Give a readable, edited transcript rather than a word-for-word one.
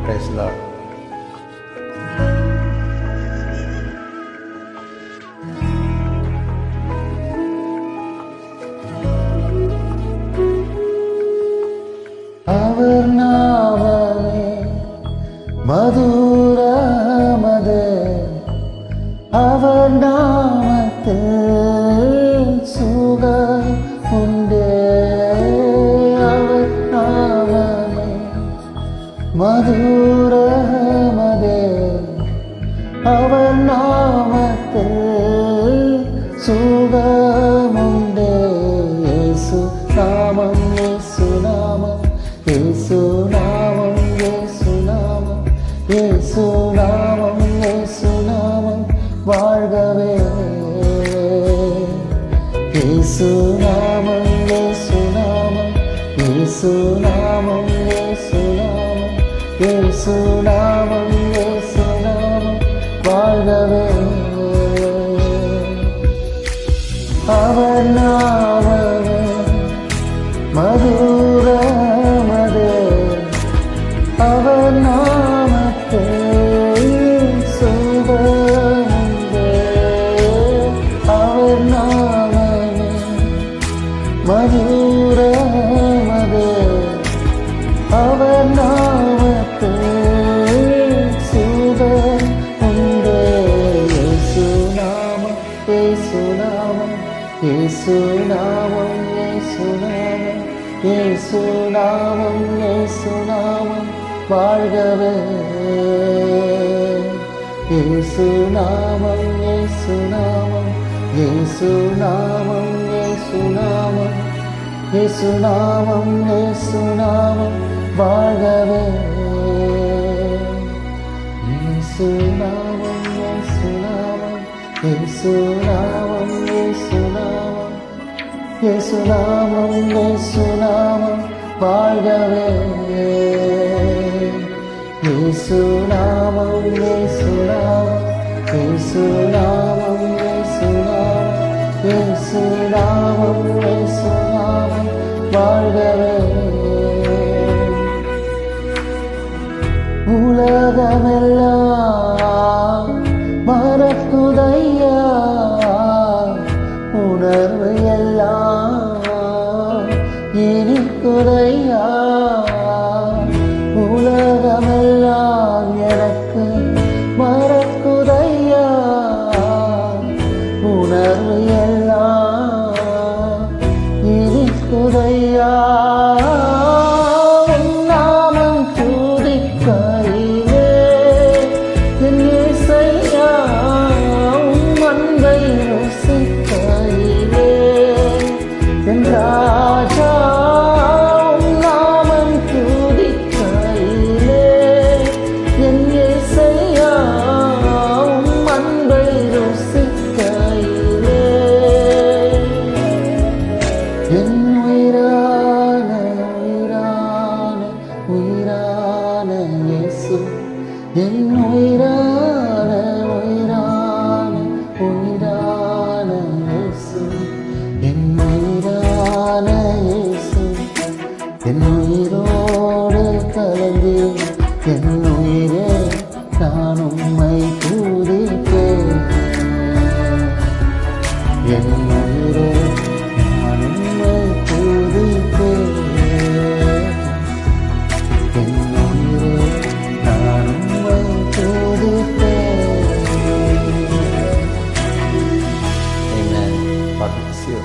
Praise the Lord. அவர் நாமமே மதுரமதே, அவர் நாமத்தில் சுகம் உண்டே. அவர் நாமமே மதுரமதே, அவர் நாமத்தில் சுகமுண்டே. இயேசு நாமம், இயேசு நாமம், இயேசு நாமம், இயேசு நாமம், இயேசு நாமம், இயேசு நாமம் வாழ்கவே. இயேசு நாமம், இயேசு நாமம், இயேசு நாமம், இயேசு நாமம், இயேசு நாமம், இயேசு நாமம் வாழ்கவே. அவர் நாமமே மதுரமதே, அவர் நாமத்தில் சுகமுண்டே. அவர் நாமமே மதுரமதே, அவர் நாமத்தில் சுகம் உண்டே. இயேசு நாமம், இயேசு நாமம், இயேசு நாமம், இயேசு நாமம், இயேசு நாமம், இயேசு நாமம் வாழ்கவே. இயேசு நாமம், இயேசு நாமம், இயேசு நாமம், இயேசு நாமம், இயேசு நாமம், இயேசு நாமம் வாழ்கவே. இயேசு நாமம், இயேசு நாமம், இயேசு நாமம், இயேசு நாமம், இயேசு நாமம், இயேசு நாமம் வாழ்கவே. இயேசு நாமம், இயேசு நாமம், இயேசு நாமம், இயேசு நாமம், இயேசு நாமம், இயேசு நாமம் வாழ்கவே. உலகமெல்லாம் மறக்குதையா, உணர்வு எல்லாம் இனிக்குதையா. உலகமெல்லாம் எனக்கு மறக்குதையா, உணர்வு எல்லாம் இனிக்குதையா. நாமம் துதிக்கையிலே என் இயேசையா, அன்பை ருசிக்கையிலே என் ராஜா. நாமம் துதிக்கையிலே என் இயேசையா, அன்பை ருசிக்கையிலே என் உயிரான உயிரான உயிரான இயேசு, என் உயிரான உயிரான உயிரான இயேசு, என் உயிரான இயேசு. என் உயிரோடு கலந்து என் உயிரே நான் உம்மை துதிப்பேன். என் உயிரே நான் உம்மை துதிப்பேன். என் உயிரே நான் உம்மை துதிப்பேன். Amen. God bless you.